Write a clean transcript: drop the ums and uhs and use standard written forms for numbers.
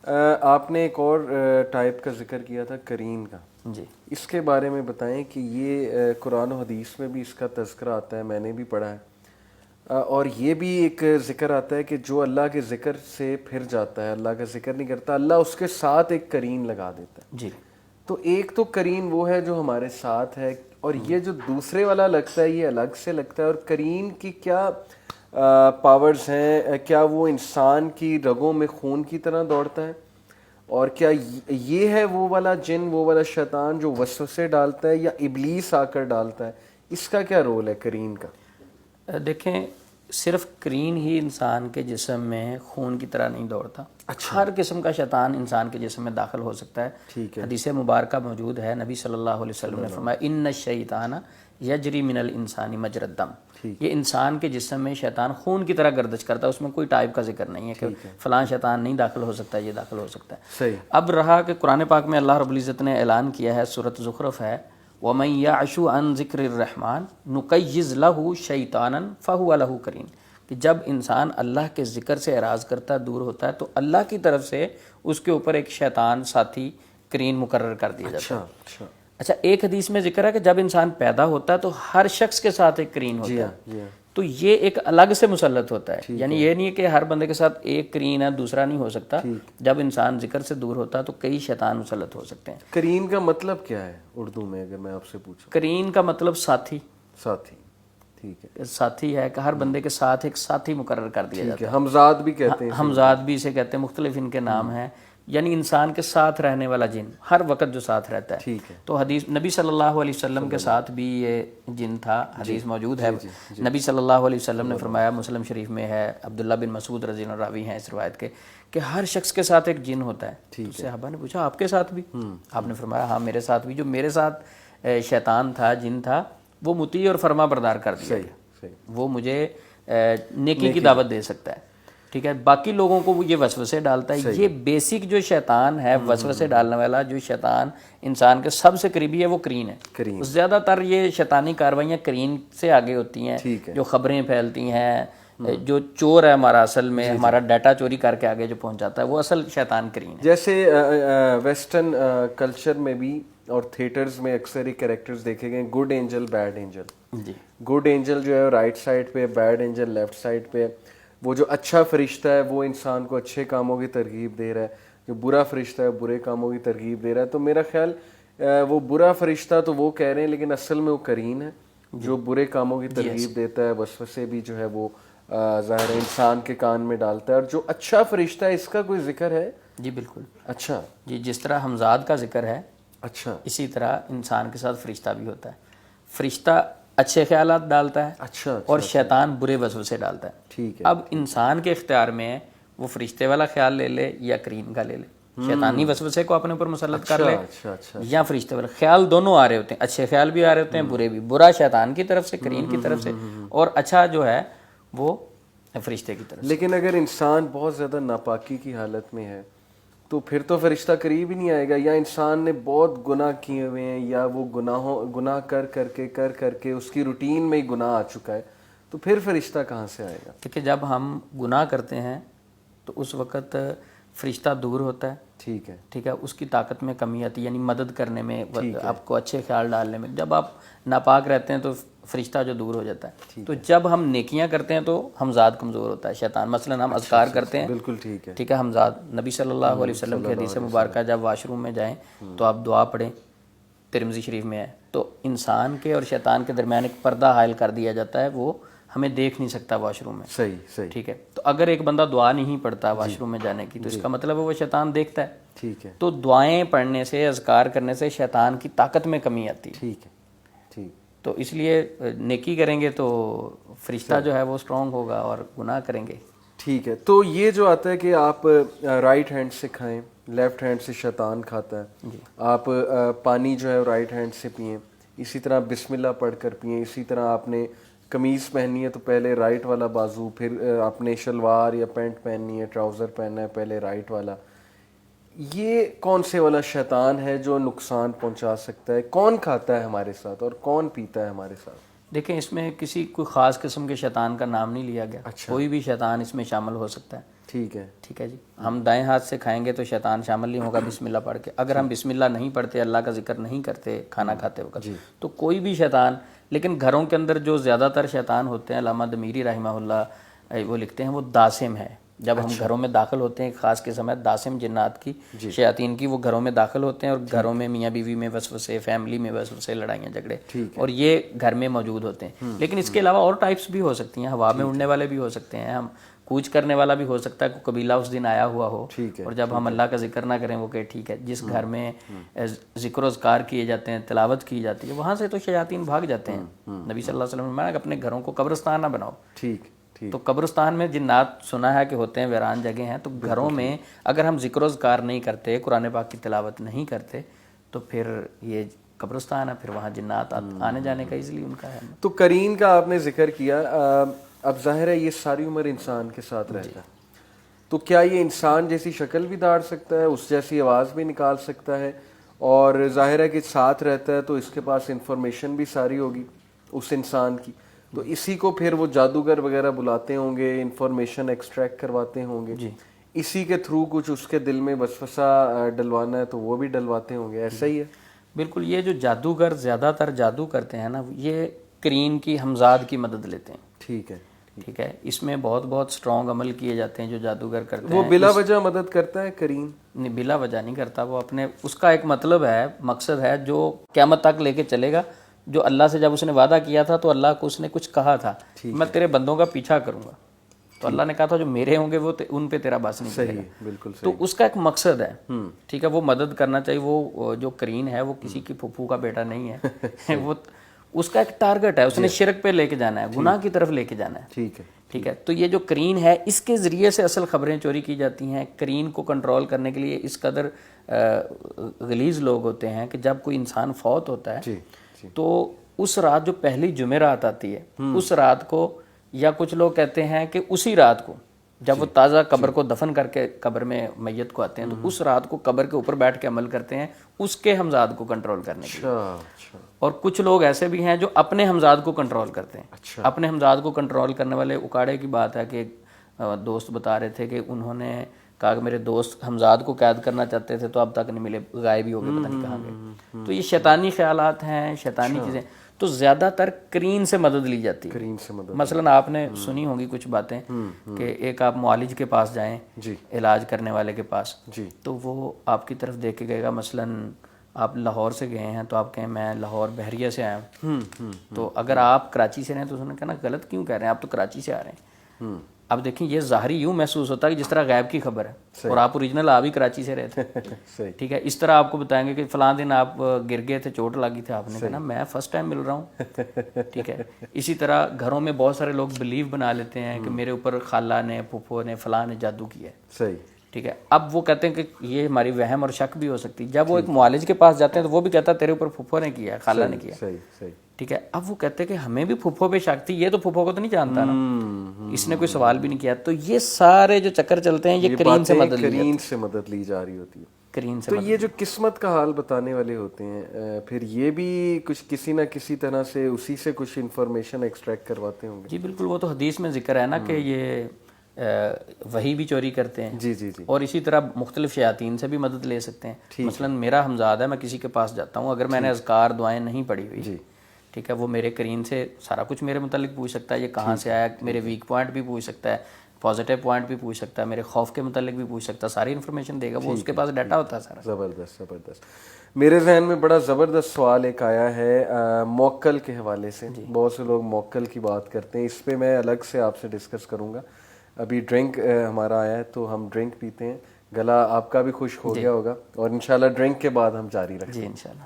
آپ نے ایک اور ٹائپ کا ذکر کیا تھا قرین کا، جی اس کے بارے میں بتائیں کہ یہ قرآن و حدیث میں بھی اس کا تذکرہ آتا ہے، میں نے بھی پڑھا ہے، اور یہ بھی ایک ذکر آتا ہے کہ جو اللہ کے ذکر سے پھر جاتا ہے، اللہ کا ذکر نہیں کرتا، اللہ اس کے ساتھ ایک قرین لگا دیتا ہے۔ جی تو ایک تو قرین وہ ہے جو ہمارے ساتھ ہے، اور یہ جو دوسرے والا لگتا ہے یہ الگ سے لگتا ہے۔ اور قرین کی کیا پاورز ہیں؟ کیا وہ انسان کی رگوں میں خون کی طرح دوڑتا ہے؟ اور کیا یہ ہے وہ والا جن، وہ والا شیطان جو وسوسے ڈالتا ہے، یا ابلیس آ کر ڈالتا ہے؟ اس کا کیا رول ہے قرین کا؟ دیکھیں، صرف قرین ہی انسان کے جسم میں خون کی طرح نہیں دوڑتا، ہر قسم کا شیطان انسان کے جسم میں داخل ہو سکتا ہے۔ ٹھیک ہے، حدیث مبارکہ موجود ہے، نبی صلی اللہ علیہ وسلم نے فرمایا ان الشیطان یجری من الانسان مجری الدم، یہ انسان کے جسم میں شیطان خون کی طرح گردش کرتا ہے، اس میں کوئی ٹائپ کا ذکر نہیں ہے کہ فلاں شیطان نہیں داخل ہو سکتا، یہ داخل ہو سکتا ہے۔ صحیح۔ اب رہا کہ قرآن پاک میں اللہ رب العزت نے اعلان کیا ہے، سورۃ زخرف ہے، وَمَن يَعْشُ عَن ذِكْرِ الرَّحْمَنِ نُقَيِّضْ لَهُ شَيْطَانًا فَهُوَ لَهُ قَرِينٌ، کہ جب انسان اللہ کے ذکر سے اعراض کرتا ہے، دور ہوتا ہے، تو اللہ کی طرف سے اس کے اوپر ایک شیطان ساتھی قرین مقرر کر دیا جاتا ہے۔ اچھا، ایک حدیث میں ذکر ہے کہ جب انسان پیدا ہوتا ہے تو ہر شخص کے ساتھ ایک قرین ہوتا ہے، تو یہ ایک الگ سے مسلط ہوتا ہے، یعنی یہ نہیں ہے کہ ہر بندے کے ساتھ ایک قرین ہے دوسرا نہیں ہو سکتا۔ جب انسان ذکر سے دور ہوتا ہے تو کئی شیطان مسلط ہو سکتے ہیں۔ قرین کا مطلب کیا ہے اردو میں، اگر میں آپ سے پوچھوں؟ قرین کا مطلب ساتھی، ساتھی، ٹھیک ہے، ساتھی ہے کہ ہر بندے کے ساتھ ایک ساتھی مقرر کر دیا جاتا ہے۔ ہمزاد بھی کہتے ہیں، ہمزاد بھی اسے کہتے ہیں، مختلف ان کے نام ہیں، یعنی انسان کے ساتھ رہنے والا جن، ہر وقت جو ساتھ رہتا ہے۔ ٹھیک ہے۔ تو حدیث نبی صلی اللہ علیہ وسلم کے ساتھ بھی یہ جن تھا، حدیث موجود ہے، نبی صلی اللہ علیہ وسلم نے فرمایا، مسلم شریف میں ہے، عبداللہ بن مسعود رضی اللہ عنہ راوی ہیں اس روایت کے، کہ ہر شخص کے ساتھ ایک جن ہوتا ہے۔ تو صحابہ نے پوچھا آپ کے ساتھ بھی؟ آپ نے فرمایا ہاں میرے ساتھ بھی، جو میرے ساتھ شیطان تھا، جن تھا، وہ مطیع اور فرما بردار کر دیا گیا، وہ مجھے نیکی کی دعوت دے سکتا ہے، ٹھیک ہے، باقی لوگوں کو وہ یہ وسوسے ڈالتا ہے۔ یہ بیسک جو شیطان ہے، وسوسے ڈالنے والا جو شیطان انسان کے سب سے قریبی ہے، وہ قرین ہے۔ زیادہ تر یہ شیطانی کاروائیاں قرین سے آگے ہوتی ہیں، جو خبریں پھیلتی ہیں، جو چور ہے ہمارا، اصل میں ہمارا ڈیٹا چوری کر کے آگے جو پہنچ جاتا ہے، وہ اصل شیطان قرین ہے۔ جیسے ویسٹرن کلچر میں بھی اور تھیٹرز میں اکثر ہی کریکٹرز دیکھے گئے، گڈ اینجل، بیڈ اینجل۔ جی، گڈ اینجل جو ہے رائٹ سائڈ پہ، بیڈ اینجل لیفٹ سائڈ پہ۔ وہ جو اچھا فرشتہ ہے وہ انسان کو اچھے کاموں کی ترغیب دے رہا ہے، جو برا فرشتہ ہے برے کاموں کی ترغیب دے رہا ہے۔ تو میرا خیال وہ برا فرشتہ تو وہ کہہ رہے ہیں، لیکن اصل میں وہ قرین ہے جو برے کاموں کی ترغیب دیتا ہے، وسوسے بھی جو ہے وہ ظاہر انسان کے کان میں ڈالتا ہے۔ اور جو اچھا فرشتہ ہے، اس کا کوئی ذکر ہے؟ جی بالکل، اچھا جی، جس طرح ہمزاد کا ذکر ہے، اچھا اسی طرح انسان کے ساتھ فرشتہ بھی ہوتا ہے۔ فرشتہ اچھے خیالات ڈالتا ہے، اچھا اور شیطان برے وسوسے ڈالتا ہے۔ ٹھیک ہے۔ اب انسان کے اختیار میں ہے، وہ فرشتے والا خیال لے لے یا قرین کا لے لے، شیطانی وسوسے کو اپنے اوپر مسلط کر لے یا فرشتے والا خیال، دونوں آ رہے ہوتے ہیں، اچھے خیال بھی آ رہے ہوتے ہیں، برے بھی، برا شیطان کی طرف سے، قرین کی طرف سے، اور اچھا جو ہے وہ فرشتے کی طرف سے۔ لیکن اگر انسان بہت زیادہ ناپاکی کی حالت میں ہے تو پھر تو فرشتہ قریب ہی نہیں آئے گا، یا انسان نے بہت گناہ کیے ہوئے ہیں، یا وہ گناہ کر کے اس کی روٹین میں ہی گناہ آ چکا ہے، تو پھر فرشتہ کہاں سے آئے گا؟ کہ جب ہم گناہ کرتے ہیں تو اس وقت فرشتہ دور ہوتا ہے، ٹھیک ہے، ٹھیک ہے، اس کی طاقت میں کمی آتی ہے، یعنی مدد کرنے میں، آپ کو اچھے خیال ڈالنے میں۔ جب آپ ناپاک رہتے ہیں تو فرشتہ جو دور ہو جاتا ہے۔ تو جب ہم نیکیاں کرتے ہیں تو ہمزاد کمزور ہوتا ہے، شیطان، مثلا ہم اذکار کرتے ہیں، بالکل ٹھیک ہے، ٹھیک ہے، ہمزاد، نبی صلی اللہ علیہ وسلم کی حدیث مبارکہ، جب واش روم میں جائیں تو آپ دعا پڑھیں، ترمذی شریف میں ہے، تو انسان کے اور شیطان کے درمیان ایک پردہ حائل کر دیا جاتا ہے، وہ ہمیں دیکھ نہیں سکتا واش روم میں، صحیح، ٹھیک ہے۔ تو اگر ایک بندہ دعا نہیں پڑھتا واش روم میں جانے کی، تو اس کا مطلب ہے وہ شیطان دیکھتا ہے، ٹھیک ہے، تو دعائیں پڑھنے سے، اذکار کرنے سے شیطان کی طاقت میں کمی آتی ہے، ٹھیک ہے، ٹھیک، تو اس لیے نیکی کریں گے تو فرشتہ جو ہے وہ اسٹرانگ ہوگا، اور گناہ کریں گے۔ ٹھیک ہے۔ تو یہ جو آتا ہے کہ آپ رائٹ ہینڈ سے کھائیں، لیفٹ ہینڈ سے شیطان کھاتا ہے، آپ پانی جو ہے رائٹ ہینڈ سے پئیں، اسی طرح بسم اللہ پڑھ کر پئیں، اسی طرح آپ نے قمیض پہننی ہے تو پہلے رائٹ والا بازو، پھر آپ نے شلوار یا پینٹ پہننی ہے، ٹراؤزر پہننا ہے، پہلے رائٹ والا۔ یہ کون سے والا شیطان ہے جو نقصان پہنچا سکتا ہے؟ کون کھاتا ہے ہمارے ساتھ اور کون پیتا ہے ہمارے ساتھ؟ دیکھیں، اس میں کوئی خاص قسم کے شیطان کا نام نہیں لیا گیا، کوئی بھی شیطان اس میں شامل ہو سکتا ہے۔ ٹھیک ہے. ٹھیک ہے جی. ہم دائیں ہاتھ سے کھائیں گے تو شیطان شامل نہیں ہوگا بسم اللہ پڑھ کے. اگر ہم بسم اللہ نہیں پڑھتے, اللہ کا ذکر نہیں کرتے کھانا کھاتے وقت, تو کوئی بھی شیطان. لیکن گھروں کے اندر جو زیادہ تر شیطان ہوتے ہیں, علامہ دمیری رحمہ اللہ وہ لکھتے ہیں, وہ داسم ہے. جب ہم گھروں میں داخل ہوتے ہیں, خاص کے سمے داسم جنات کی, شیاطین کی, وہ گھروں میں داخل ہوتے ہیں اور گھروں میں میاں بیوی میں وسوسے, فیملی میں وسوسے, لڑائیاں جھگڑے, اور یہ گھر میں موجود ہوتے ہیں. لیکن اس کے علاوہ اور ٹائپس بھی ہو سکتی ہیں. ہوا میں اڑنے والے بھی ہو سکتے ہیں, ہم کوچ کرنے والا بھی ہو سکتا ہے, کوئی قبیلہ اس دن آیا ہوا ہو اور جب ہم اللہ کا ذکر نہ کریں, وہ کہ ٹھیک ہے, جس گھر میں ذکر و اذکار کیے جاتے ہیں, تلاوت کی جاتی ہے, وہاں سے تو شیاطین بھاگ جاتے ہیں. نبی صلی اللہ علیہ وسلم نے فرمایا کہ اپنے گھروں کو قبرستان نہ بناؤ. ٹھیک. تو قبرستان میں جنات سنا ہے کہ ہوتے ہیں, ویران جگہ ہیں. تو گھروں میں اگر ہم ذکر و اذکار نہیں کرتے, قرآن پاک کی تلاوت نہیں کرتے, تو پھر یہ قبرستان ہے, پھر وہاں جنات آنے جانے کا ایزیلی ان کا ہے. تو قرین کا آپ نے ذکر کیا, اب ظاہر ہے یہ ساری عمر انسان کے ساتھ رہتا ہے, تو کیا یہ انسان جیسی شکل بھی دھار سکتا ہے, اس جیسی آواز بھی نکال سکتا ہے, اور ظاہر ہے کہ ساتھ رہتا ہے تو اس کے پاس انفارمیشن بھی ساری ہوگی اس انسان کی, تو اسی کو پھر وہ جادوگر وغیرہ بلاتے ہوں گے, انفارمیشن ایکسٹریکٹ کرواتے ہوں گے, اسی کے تھرو کچھ اس کے دل میں وسوسہ ڈلوانا ہے تو وہ بھی ڈلواتے ہوں گے, ایسا ہی ہے؟ بالکل. یہ جو جادوگر زیادہ تر جادو کرتے ہیں نا, یہ قرین کی ہمزاد کی مدد لیتے ہیں. ٹھیک ہے. ٹھیک ہے. اس میں بہت اسٹرانگ عمل کیے جاتے ہیں جو جادوگر کرتے ہیں. وہ بلا وجہ مدد کرتا ہے قرین؟ نہیں, بلا وجہ نہیں کرتا. وہ اپنے اس کا ایک مطلب ہے, مقصد ہے جو قیامت تک لے کے چلے گا. جو اللہ سے جب اس نے وعدہ کیا تھا تو اللہ کو اس نے کچھ کہا تھا, میں تیرے بندوں کا پیچھا کروں گا. تو اللہ نے کہا تھا جو میرے ہوں گے وہ ان پہ تیرا بس نہیں کرے گا. بالکل. تو اس کا ایک مقصد ہے. ٹھیک ہے. وہ مدد کرنا چاہیے. وہ جو قرین ہے وہ کسی کی پھپھو کا بیٹا نہیں ہے. وہ اس کا ایک ٹارگٹ ہے, اس نے شرک پہ لے کے جانا ہے, گناہ کی طرف لے کے جانا ہے. ٹھیک ہے. ٹھیک ہے. تو یہ جو قرین ہے, اس کے ذریعے سے اصل خبریں چوری کی جاتی ہیں. قرین کو کنٹرول کرنے کے لیے اس قدر غلیظ لوگ ہوتے ہیں کہ جب کوئی انسان فوت ہوتا ہے تو اس رات جو پہلی جمعرات آتی ہے, اس رات کو, یا کچھ لوگ کہتے ہیں کہ اسی رات کو جب وہ تازہ قبر کو دفن کر کے قبر میں میت کو آتے ہیں, تو اس رات کو قبر کے اوپر بیٹھ کے عمل کرتے ہیں اس کے ہمزاد کو کنٹرول کرنے کے لیے. اور کچھ لوگ ایسے بھی ہیں جو اپنے ہمزاد کو کنٹرول کرتے ہیں. اپنے ہمزاد کو کنٹرول کرنے والے, اکاڑے کی بات ہے کہ دوست بتا رہے تھے کہ انہوں نے کہا کہ میرے دوست ہمزاد کو قید کرنا چاہتے تھے تو اب تک نہیں ملے, غائب ہی ہو گئے, پتہ نہیں کہاں گئے. تو یہ شیطانی خیالات ہیں, شیطانی چیزیں. تو زیادہ تر قرین سے مدد لی جاتی ہے. قرین سے مدد. مثلا آپ نے سنی ہوں گی کچھ باتیں کہ ایک آپ معالج کے پاس جائیں, علاج کرنے والے کے پاس, تو وہ آپ کی طرف دیکھ کے گئے گا. مثلا آپ لاہور سے گئے ہیں تو آپ کہیں میں لاہور بحریہ سے آیا ہوں, تو اگر آپ کراچی سے رہیں تو انہوں نے کہنا غلط کیوں کہہ رہے ہیں, آپ تو کراچی سے آ رہے ہیں. اب دیکھیں یہ ظاہری یوں محسوس ہوتا ہے کہ جس طرح غیب کی خبر ہے, اور آپ اوریجنل آپ ہی کراچی سے رہے تھے. ٹھیک ہے. اس طرح آپ کو بتائیں گے کہ فلاں دن آپ گر گئے تھے, چوٹ لگی تھی, آپ نے کہا میں فرسٹ ٹائم مل رہا ہوں. ٹھیک ہے. اسی طرح گھروں میں بہت سارے لوگ بلیو بنا لیتے ہیں کہ میرے اوپر خالہ نے, پھپھو نے, فلاں نے جادو کیا ہے. صحیح. ٹھیک ہے. اب وہ کہتے ہیں کہ یہ ہماری وہم اور شک بھی ہو سکتی ہے. جب وہ ایک معالج کے پاس جاتے ہیں تو وہ بھی کہتا ہے تیرے اوپر پھپھو نے کیا ہے, خالہ نے کیا. صحیح. ٹھیک ہے. اب وہ کہتے ہیں کہ ہمیں بھی پھپھو پہ شک تھی, یہ تو پھپھو کو تو نہیں جانتا نا, اس نے کوئی سوال بھی نہیں کیا. تو یہ سارے جو چکر چلتے ہیں یہ قرین سے مدد لی جا رہی ہوتی ہے. قرین سے. تو یہ جو قسمت کا حال بتانے والے ہوتے ہیں, پھر یہ بھی کچھ کسی نہ کسی طرح سے اسی سے کچھ انفارمیشن ایکسٹریکٹ کرواتے ہوں گے. جی بالکل. وہ تو حدیث میں ذکر ہے نا کہ یہ وحی بھی چوری کرتے ہیں. جی. اور اسی طرح مختلف شیاطین سے بھی مدد لے سکتے ہیں. مثلا میرا ہمزاد ہے, میں کسی کے پاس جاتا ہوں, اگر میں نے اذکار دعائیں نہیں پڑھی ہوئی, ٹھیک ہے, وہ میرے قرین سے سارا کچھ میرے متعلق پوچھ سکتا ہے, یہ کہاں سے آیا, میرے ویک پوائنٹ بھی پوچھ سکتا ہے, پازیٹیو پوائنٹ بھی پوچھ سکتا ہے, میرے خوف کے متعلق بھی پوچھ سکتا ہے, ساری انفارمیشن دے گا. وہ اس کے پاس ڈیٹا ہوتا ہے سارا. زبردست. میرے ذہن میں بڑا زبردست سوال ایک آیا ہے موکل کے حوالے سے. بہت سے لوگ موکل کی بات کرتے ہیں, اس پہ میں الگ سے آپ سے ڈسکس کروں گا. ابھی ڈرنک ہمارا آیا ہے تو ہم ڈرنک پیتے ہیں. گلا آپ کا بھی خشک ہو گیا ہوگا, اور انشاءاللہ ڈرنک کے بعد ہم جاری رکھیں گے. جی انشاءاللہ.